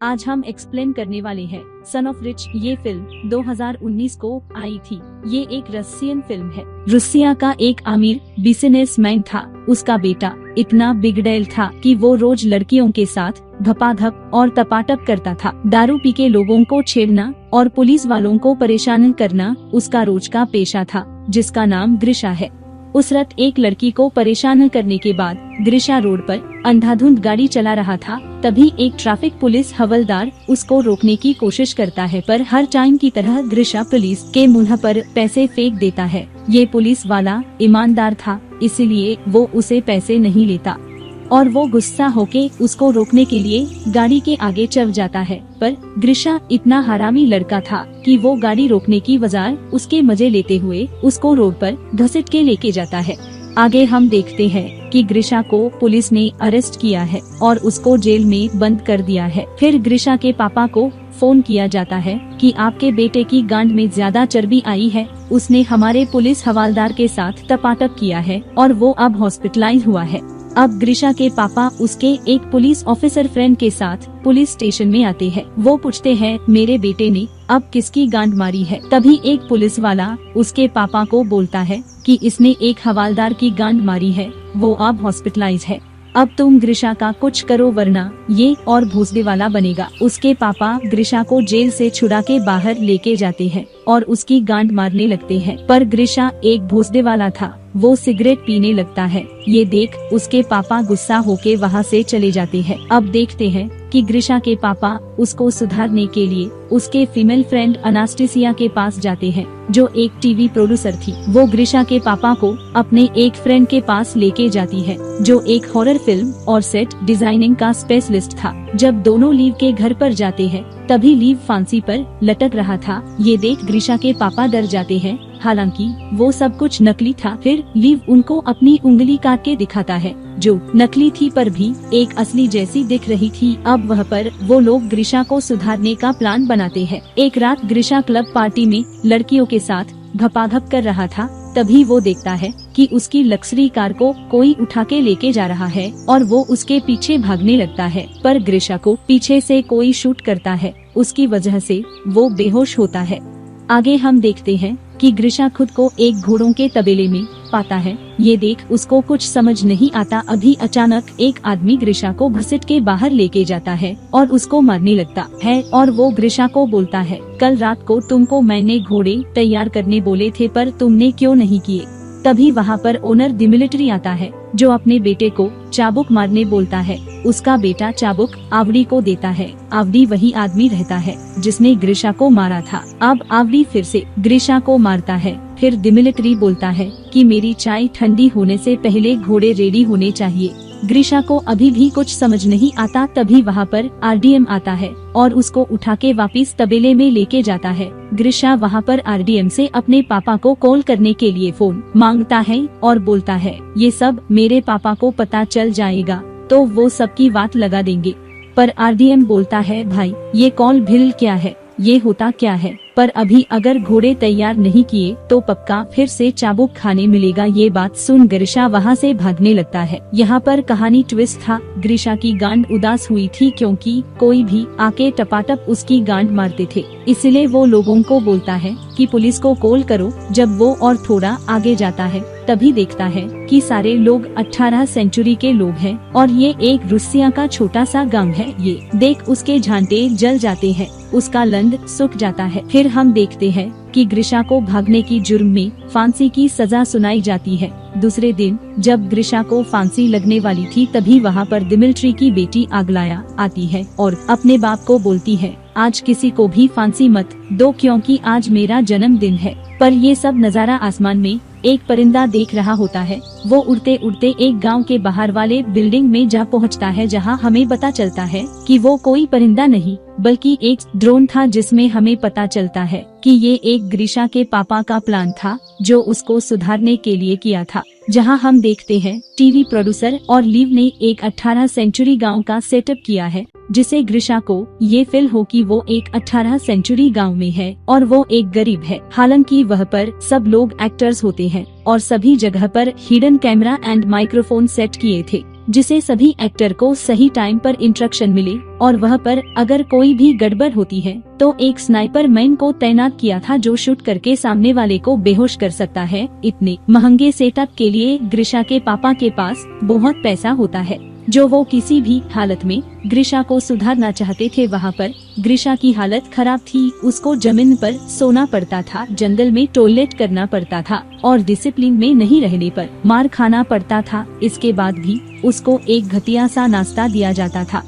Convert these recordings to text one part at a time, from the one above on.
आज हम एक्सप्लेन करने वाले हैं सन ऑफ रिच। ये फिल्म 2019 को आई थी। ये एक रशियन फिल्म है। रूसिया का एक अमीर बिजनेसमैन था। उसका बेटा इतना बिगड़ैल था कि वो रोज लड़कियों के साथ धपाधप और तपाटप करता था। दारू पी के लोगों को छेड़ना और पुलिस वालों को परेशान करना उसका रोज का पेशा था, जिसका नाम ग्रिशा है। उस रात एक लड़की को परेशान करने के बाद ग्रिशा रोड पर अंधाधुंध गाड़ी चला रहा था। तभी एक ट्रैफिक पुलिस हवलदार उसको रोकने की कोशिश करता है, पर हर टाइम की तरह ग्रिशा पुलिस के मुंह पर पैसे फेंक देता है। ये पुलिस वाला ईमानदार था, इसलिए वो उसे पैसे नहीं लेता और वो गुस्सा होके उसको रोकने के लिए गाड़ी के आगे चल जाता है। पर ग्रिशा इतना हरामी लड़का था कि वो गाड़ी रोकने की बजाय उसके मजे लेते हुए उसको रोड पर घसीट के लेके जाता है। आगे हम देखते हैं कि ग्रिशा को पुलिस ने अरेस्ट किया है और उसको जेल में बंद कर दिया है। फिर ग्रिशा के पापा को फोन किया जाता है कि आपके बेटे की गांड में ज्यादा चर्बी आई है, उसने हमारे पुलिस हवलदार के साथ तपाटप किया है और वो अब हॉस्पिटलाइज हुआ है। अब ग्रिशा के पापा उसके एक पुलिस ऑफिसर फ्रेंड के साथ पुलिस स्टेशन में आते हैं। वो पूछते हैं, मेरे बेटे ने अब किसकी गांड मारी है? तभी एक पुलिस वाला उसके पापा को बोलता है कि इसने एक हवलदार की गांड मारी है, वो अब हॉस्पिटलाइज है। अब तुम ग्रिशा का कुछ करो वरना ये और भूसने वाला बनेगा। उसके पापा ग्रिशा को जेल से छुड़ा के बाहर लेके जाते हैं और उसकी गांड मारने लगते हैं। पर ग्रिशा एक भूसने वाला था, वो सिगरेट पीने लगता है। ये देख उसके पापा गुस्सा होके वहाँ से चले जाते हैं। अब देखते हैं कि ग्रिशा के पापा उसको सुधारने के लिए उसके फीमेल फ्रेंड अनास्टेसिया के पास जाते हैं, जो एक टीवी प्रोड्यूसर थी। वो ग्रिशा के पापा को अपने एक फ्रेंड के पास लेके जाती है, जो एक हॉरर फिल्म और सेट डिजाइनिंग का स्पेशलिस्ट था। जब दोनों लीव के घर पर जाते हैं, तभी लीव फांसी पर लटक रहा था। ये देख ग्रिशा के पापा डर जाते हैं, हालांकि वो सब कुछ नकली था। फिर लीव उनको अपनी उंगली काट के दिखाता है, जो नकली थी पर भी एक असली जैसी दिख रही थी। अब वह पर वो लोग ग्रिशा को सुधारने का प्लान बनाते हैं। एक रात ग्रिशा क्लब पार्टी में लड़कियों के साथ धपाधप कर रहा था। तभी वो देखता है कि उसकी लग्जरी कार को कोई उठा के लेके जा रहा है और वो उसके पीछे भागने लगता है, पर ग्रिशा को पीछे से कोई शूट करता है। उसकी वजह से वो बेहोश होता है। आगे हम देखते हैं कि ग्रिशा खुद को एक घोड़ों के तबेले में पाता है। ये देख उसको कुछ समझ नहीं आता। अभी अचानक एक आदमी ग्रिशा को घसीट के बाहर लेके जाता है और उसको मारने लगता है और वो ग्रिशा को बोलता है, कल रात को तुमको मैंने घोड़े तैयार करने बोले थे, पर तुमने क्यों नहीं किए? तभी वहाँ पर ओनर दिमिलिट्री आता है, जो अपने बेटे को चाबुक मारने बोलता है। उसका बेटा चाबुक आवड़ी को देता है। आवड़ी वही आदमी रहता है जिसने ग्रिशा को मारा था। अब आवड़ी फिर से ग्रिशा को मारता है। फिर दिमिलिट्री बोलता है कि मेरी चाय ठंडी होने से पहले घोड़े रेडी होने चाहिए। ग्रिशा को अभी भी कुछ समझ नहीं आता। तभी वहाँ पर आरडीएम आता है और उसको उठा के वापिस तबेले में लेके जाता है। ग्रिशा वहाँ पर आरडीएम से अपने पापा को कॉल करने के लिए फोन मांगता है और बोलता है, ये सब मेरे पापा को पता चल जाएगा तो वो सबकी बात लगा देंगे। पर आरडीएम बोलता है, भाई ये कॉल भिल क्या है, ये होता क्या है? पर अभी अगर घोड़े तैयार नहीं किए तो पक्का फिर से चाबुक खाने मिलेगा। ये बात सुन ग्रिशा वहाँ से भागने लगता है। यहाँ पर कहानी ट्विस्ट था। ग्रिशा की गांड उदास हुई थी क्योंकि कोई भी आके टपाटप उसकी गांड मारते थे, इसलिए वो लोगों को बोलता है कि पुलिस को कॉल करो। जब वो और थोड़ा आगे जाता है, तभी देखता है कि सारे लोग 18 सेंचुरी के लोग हैं और ये एक रूसिया का छोटा सा गांव है। ये देख उसके झांटे जल जाते हैं, उसका लंड सूख जाता है। फिर हम देखते हैं कि ग्रिशा को भागने की जुर्म में फांसी की सजा सुनाई जाती है। दूसरे दिन जब ग्रिशा को फांसी लगने वाली थी, तभी वहाँ पर दिमिलिट्री की बेटी आगलाया आती है और अपने बाप को बोलती है, आज किसी को भी फांसी मत दो क्योंकि आज मेरा जन्मदिन है। पर ये सब नजारा आसमान में एक परिंदा देख रहा होता है। वो उड़ते उड़ते एक गांव के बाहर वाले बिल्डिंग में जा पहुंचता है, जहां हमें पता चलता है कि वो कोई परिंदा नहीं बल्कि एक ड्रोन था, जिसमें हमें पता चलता है कि ये एक ग्रिशा के पापा का प्लान था, जो उसको सुधारने के लिए किया था। जहां हम देखते हैं टीवी प्रोड्यूसर और लीव ने एक 18 सेंचुरी गांव का सेटअप किया है, जिसे ग्रिशा को ये फील हो कि वो एक 18 सेंचुरी गांव में है और वो एक गरीब है। हालांकि वह पर सब लोग एक्टर्स होते हैं और सभी जगह पर hidden camera and microphone set किए थे। जिसे सभी एक्टर को सही टाइम पर इंस्ट्रक्शन मिले और वह पर अगर कोई भी गड़बड़ होती है तो एक स्नाइपर मैन को तैनात किया था जो शूट करके सामने वाले को बेहोश कर सकता है। इतने महंगे सेटअप के लिए ग्रिशा के पापा के पास बहुत पैसा होता है जो वो किसी भी हालत में ग्रिशा को सुधारना चाहते थे। वहाँ पर ग्रिशा की हालत खराब थी, उसको जमीन पर सोना पड़ता था, जंगल में टॉयलेट करना पड़ता था और डिसिप्लिन में नहीं रहने पर मार खाना पड़ता था। इसके बाद भी उसको एक घटिया सा नाश्ता दिया जाता था,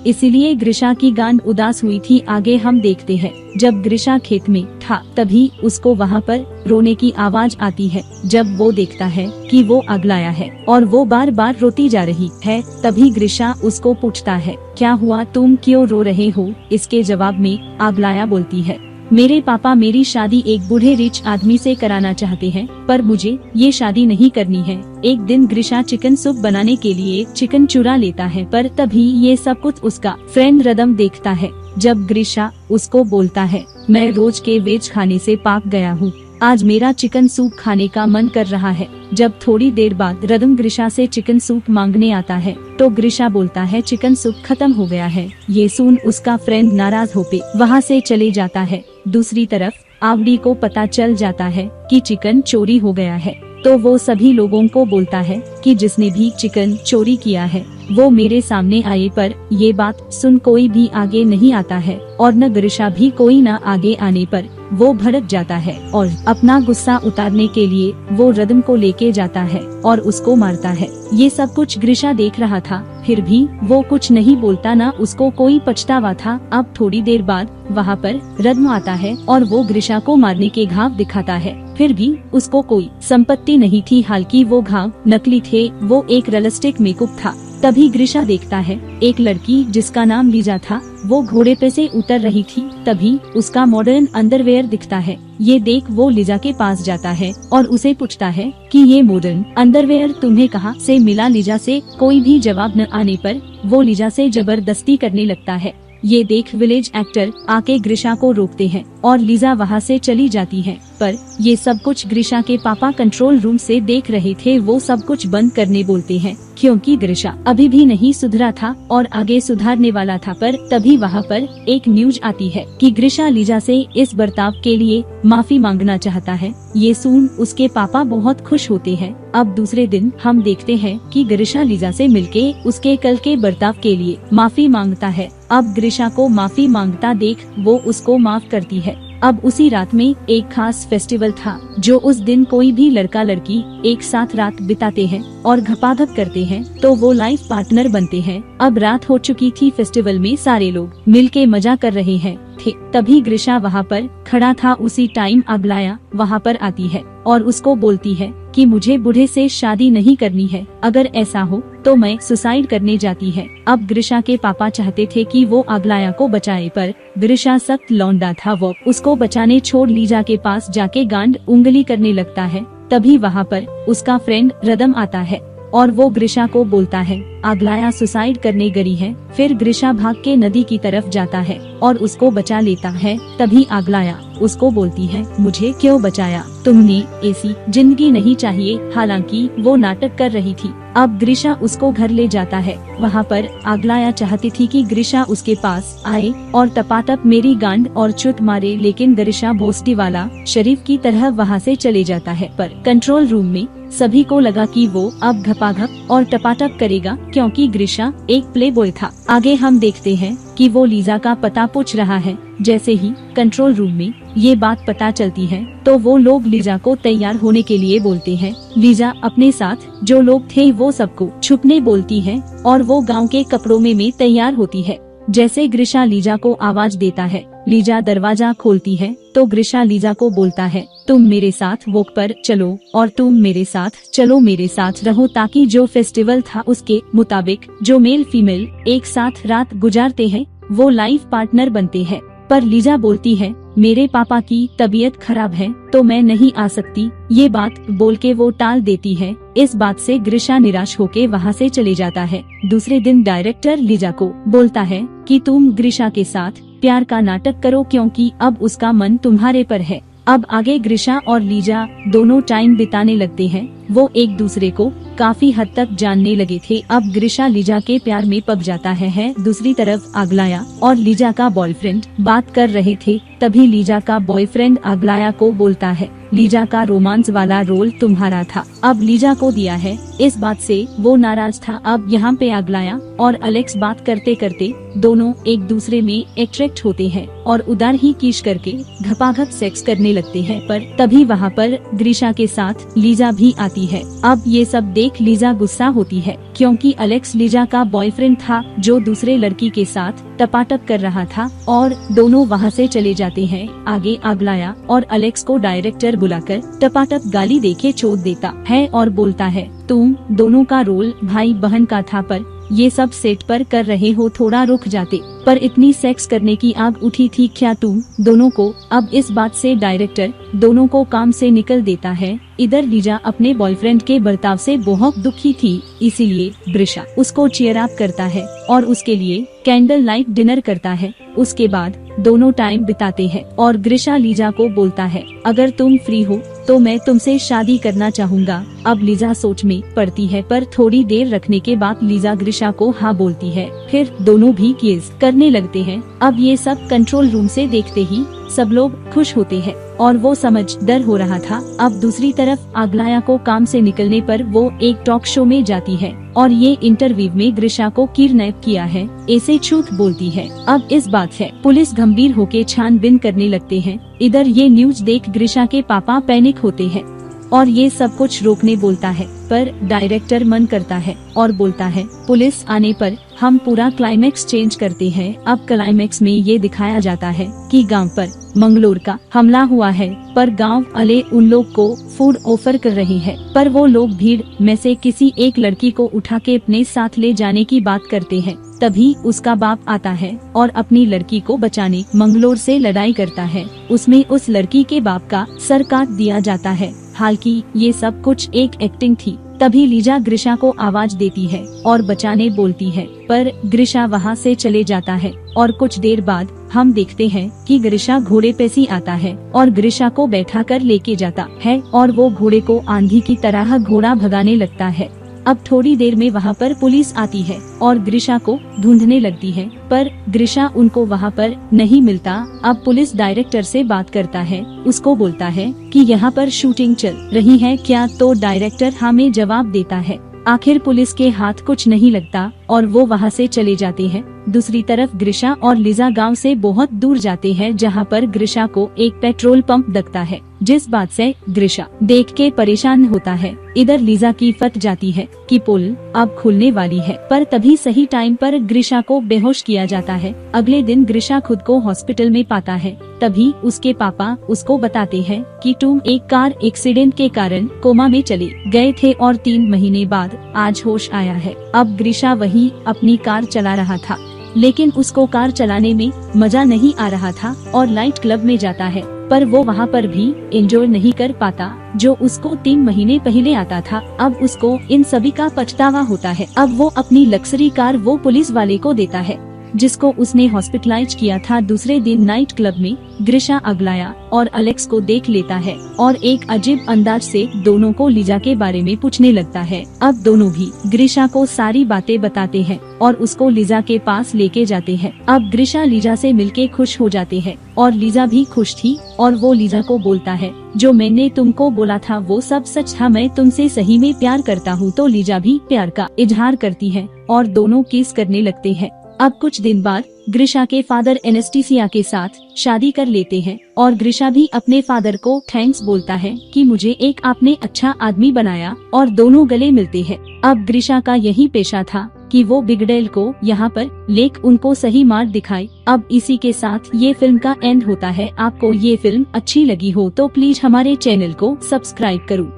इसीलिए ग्रिशा की गांड उदास हुई थी। आगे हम देखते हैं जब ग्रिशा खेत में था तभी उसको वहाँ पर रोने की आवाज आती है। जब वो देखता है कि वो अगलाया है और वो बार बार रोती जा रही है, तभी ग्रिशा उसको पूछता है, क्या हुआ, तुम क्यों रो रहे हो? इसके जवाब में अगलाया बोलती है, मेरे पापा मेरी शादी एक बूढ़े रिच आदमी से कराना चाहते हैं, पर मुझे ये शादी नहीं करनी है। एक दिन ग्रिशा चिकन सूप बनाने के लिए चिकन चुरा लेता है, पर तभी ये सब कुछ उसका फ्रेंड रदम देखता है। जब ग्रिशा उसको बोलता है, मैं रोज के वेज खाने से पाक गया हूँ, आज मेरा चिकन सूप खाने का मन कर रहा है। जब थोड़ी देर बाद रदम ग्रिशा से चिकन सूप मांगने आता है तो ग्रिशा बोलता है चिकन सूप खत्म हो गया है। ये सुन उसका फ्रेंड नाराज होके वहाँ से चले जाता है। दूसरी तरफ आवड़ी को पता चल जाता है कि चिकन चोरी हो गया है, तो वो सभी लोगों को बोलता है कि जिसने भी चिकन चोरी किया है वो मेरे सामने आए, पर ये बात सुन कोई भी आगे नहीं आता है और न ग्रिशा भी। कोई न आगे आने पर वो भड़क जाता है और अपना गुस्सा उतारने के लिए वो रदम को लेके जाता है और उसको मारता है। ये सब कुछ ग्रिशा देख रहा था, फिर भी वो कुछ नहीं बोलता, ना उसको कोई पछतावा था। अब थोड़ी देर बाद वहाँ पर रदम आता है और वो ग्रिशा को मारने के घाव दिखाता है, फिर भी उसको कोई संपत्ति नहीं थी, हालांकि वो घाव नकली थे, वो एक रियलिस्टिक मेकअप था। तभी ग्रिशा देखता है एक लड़की जिसका नाम लीजा था, वो घोड़े पे से उतर रही थी। तभी उसका मॉडर्न अंडरवेयर दिखता है। ये देख वो लीजा के पास जाता है और उसे पूछता है कि ये मॉडर्न अंडरवेयर तुम्हें कहाँ से मिला? लीजा से कोई भी जवाब न आने पर वो लीजा से जबरदस्ती करने लगता है। ये देख विलेज एक्टर आके ग्रिशा को रोकते हैं और लीजा वहाँ से चली जाती है, पर ये सब कुछ ग्रिशा के पापा कंट्रोल रूम से देख रहे थे। वो सब कुछ बंद करने बोलते हैं क्योंकि ग्रिशा अभी भी नहीं सुधरा था और आगे सुधारने वाला था। पर तभी वहाँ पर एक न्यूज आती है कि ग्रिशा लीजा से इस बर्ताव के लिए माफी मांगना चाहता है। ये सुन उसके पापा बहुत खुश होते हैं। अब दूसरे दिन हम देखते हैं कि ग्रिशा लीजा से मिलके उसके कल के बर्ताव के लिए माफी मांगता है। अब ग्रिशा को माफी मांगता देख वो उसको माफ करती है। अब उसी रात में एक खास फेस्टिवल था, जो उस दिन कोई भी लड़का लड़की एक साथ रात बिताते हैं और घपाघप करते हैं तो वो लाइफ पार्टनर बनते हैं। अब रात हो चुकी थी, फेस्टिवल में सारे लोग मिलके मजा कर रहे हैं थे। तभी ग्रिशा वहाँ पर खड़ा था। उसी टाइम अगलाया वहाँ पर आती है और उसको बोलती है कि मुझे बूढ़े से शादी नहीं करनी है, अगर ऐसा हो तो मैं सुसाइड करने जाती है। अब ग्रिशा के पापा चाहते थे कि वो अगलाया को बचाए, पर ग्रिशा सख्त लौंडा था, वो उसको बचाने छोड़ लीजा के पास जाके गांड उंगली करने लगता है। तभी वहाँ पर उसका फ्रेंड रदम आता है और वो ग्रिशा को बोलता है अगलाया सुसाइड करने गई है। फिर ग्रिशा भाग के नदी की तरफ जाता है और उसको बचा लेता है। तभी अगलाया उसको बोलती है, मुझे क्यों बचाया? तुमने ऐसी जिंदगी नहीं चाहिए। हालांकि वो नाटक कर रही थी। अब ग्रिशा उसको घर ले जाता है। वहाँ पर अगलाया चाहती थी कि ग्रिशा उसके पास आए और टपाटप मेरी गांड और चुत मारे, लेकिन ग्रिशा भोसडी वाला शरीफ की तरह वहाँ से चले जाता है। पर कंट्रोल रूम में सभी को लगा कि वो अब घपाघप और टपाटप करेगा क्योंकि ग्रिशा एक प्लेबॉय था। आगे हम देखते हैं कि वो लीजा का पता पूछ रहा है। जैसे ही कंट्रोल रूम में ये बात पता चलती है तो वो लोग लीजा को तैयार होने के लिए बोलते हैं। लीजा अपने साथ जो लोग थे वो सबको छुपने बोलती है और वो गांव के कपड़ों में तैयार होती है। जैसे ग्रिशा लीजा को आवाज देता है, लीजा दरवाजा खोलती है तो ग्रिशा लीजा को बोलता है, तुम मेरे साथ वॉक पर चलो और तुम मेरे साथ चलो, मेरे साथ रहो, ताकि जो फेस्टिवल था उसके मुताबिक जो मेल फीमेल एक साथ रात गुजारते हैं वो लाइफ पार्टनर बनते हैं। पर लीजा बोलती है, मेरे पापा की तबीयत खराब है तो मैं नहीं आ सकती। ये बात बोल के वो टाल देती है। इस बात से ग्रिशा निराश होके वहाँ से चले जाता है। दूसरे दिन डायरेक्टर लीजा को बोलता है कि तुम ग्रिशा के साथ प्यार का नाटक करो क्योंकि अब उसका मन तुम्हारे पर है। अब आगे ग्रिशा और लीजा दोनों टाइम बिताने लगते हैं। वो एक दूसरे को काफी हद तक जानने लगे थे। अब ग्रिशा लीजा के प्यार में पग जाता है। दूसरी तरफ अगलाया और लीजा का बॉयफ्रेंड बात कर रहे थे। तभी लीजा का बॉयफ्रेंड अगलाया को बोलता है, लीजा का रोमांस वाला रोल तुम्हारा था, अब लीजा को दिया है। इस बात से वो नाराज था। अब यहाँ पे अगलाया और अलेक्स बात करते करते दोनों एक दूसरे में अट्रैक्ट होते हैं और उधर ही किस करके घपाघप सेक्स करने लगते हैं। पर तभी वहाँ पर ग्रिशा के साथ लीजा भी आती है। अब ये सब देख लीजा गुस्सा होती है, क्योंकि अलेक्स लीजा का बॉयफ्रेंड था जो दूसरे लड़की के साथ टपाटप कर रहा था, और दोनों वहाँ से चले जाते हैं। आगे अगलाया और अलेक्स को डायरेक्टर बुलाकर टपाटप गाली देके छोड़ देता है और बोलता है, तुम दोनों का रोल भाई बहन का था, पर ये सब सेट पर कर रहे हो, थोड़ा रुक जाते। पर इतनी सेक्स करने की आग उठी थी क्या तुम दोनों को? अब इस बात से डायरेक्टर दोनों को काम से निकल देता है। इधर लीजा अपने बॉयफ्रेंड के बर्ताव से बहुत दुखी थी, इसीलिए ग्रिशा उसको चीयर अप करता है और उसके लिए कैंडल लाइट डिनर करता है। उसके बाद दोनों टाइम बिताते हैं और ग्रिशा लीजा को बोलता है, अगर तुम फ्री हो तो मैं तुमसे शादी करना चाहूँगा। अब लीजा सोच में पड़ती है, पर थोड़ी देर रखने के बाद लीजा ग्रिशा को हाँ बोलती है। फिर दोनों भी किस करने लगते हैं। अब ये सब कंट्रोल रूम से देखते ही सब लोग खुश होते हैं और वो समझ डर हो रहा था। अब दूसरी तरफ अगलाया को काम से निकलने पर वो एक टॉक शो में जाती है और ये इंटरव्यू में ग्रिशा को किडनैप किया है ऐसे झूठ बोलती है। अब इस बात है पुलिस गंभीर होके छानबीन करने लगते हैं। इधर ये न्यूज देख ग्रिशा के पापा पैनिक होते हैं और ये सब कुछ रोकने बोलता है, पर डायरेक्टर मन करता है और बोलता है, पुलिस आने पर हम पूरा क्लाइमेक्स चेंज करते हैं। अब क्लाइमेक्स में ये दिखाया जाता है कि गांव पर मंगलोर का हमला हुआ है, पर गांव वाले उन लोग को फूड ऑफर कर रहे हैं, पर वो लोग भीड़ में से किसी एक लड़की को उठा के अपने साथ ले जाने की बात करते हैं। तभी उसका बाप आता है और अपनी लड़की को बचाने मंगलोर से लड़ाई करता है। उसमें उस लड़की के बाप का सर काट दिया जाता है। हालांकि ये सब कुछ एक एक्टिंग थी। तभी लीजा ग्रिशा को आवाज देती है और बचाने बोलती है, पर ग्रिशा वहाँ से चले जाता है और कुछ देर बाद हम देखते हैं कि ग्रिशा घोड़े पे से आता है और ग्रिशा को बैठा कर लेके जाता है और वो घोड़े को आंधी की तरह घोड़ा भगाने लगता है। अब थोड़ी देर में वहाँ पर पुलिस आती है और ग्रिशा को ढूंढने लगती है, पर ग्रिशा उनको वहाँ पर नहीं मिलता। अब पुलिस डायरेक्टर से बात करता है, उसको बोलता है कि यहाँ पर शूटिंग चल रही है क्या? तो डायरेक्टर हमें जवाब देता है। आखिर पुलिस के हाथ कुछ नहीं लगता और वो वहाँ से चले जाते हैं। दूसरी तरफ ग्रिशा और लीजा गांव से बहुत दूर जाते हैं, जहाँ पर ग्रिशा को एक पेट्रोल पंप दिखता है, जिस बात से ग्रिशा देख के परेशान होता है। इधर लीजा की फट जाती है कि पुल अब खुलने वाली है, पर तभी सही टाइम पर ग्रिशा को बेहोश किया जाता है। अगले दिन ग्रिशा खुद को हॉस्पिटल में पाता है। तभी उसके पापा उसको बताते हैं कि तुम एक कार एक्सीडेंट के कारण कोमा में चले गए थे और 3 महीने बाद आज होश आया है। अब ग्रिशा वही अपनी कार चला रहा था, लेकिन उसको कार चलाने में मजा नहीं आ रहा था और नाइट क्लब में जाता है, पर वो वहाँ पर भी एंजॉय नहीं कर पाता जो उसको 3 महीने पहले आता था। अब उसको इन सभी का पछतावा होता है। अब वो अपनी लग्जरी कार वो पुलिस वाले को देता है जिसको उसने हॉस्पिटलाइज किया था। दूसरे दिन नाइट क्लब में ग्रिशा अगलाया और अलेक्स को देख लेता है और एक अजीब अंदाज से दोनों को लीजा के बारे में पूछने लगता है। अब दोनों भी ग्रिशा को सारी बातें बताते हैं और उसको लीजा के पास लेके जाते हैं। अब ग्रिशा लीजा से मिलके खुश हो जाते हैं और लीजा भी खुश थी और वो लीजा को बोलता है, जो मैंने तुमको बोला था वो सब सच था, मैं तुमसे सही में प्यार करता हूँ। तो लीजा भी प्यार का इजहार करती है और दोनों किस करने लगते हैं। अब कुछ दिन बाद ग्रिशा के फादर एनेस्टेसिया के साथ शादी कर लेते हैं और ग्रिशा भी अपने फादर को थैंक्स बोलता है कि मुझे एक आपने अच्छा आदमी बनाया, और दोनों गले मिलते हैं। अब ग्रिशा का यही पेशा था कि वो बिगडेल को यहाँ पर लेक उनको सही मार्ग दिखाए। अब इसी के साथ ये फिल्म का एंड होता है। आपको ये फिल्म अच्छी लगी हो तो प्लीज हमारे चैनल को सब्सक्राइब करो।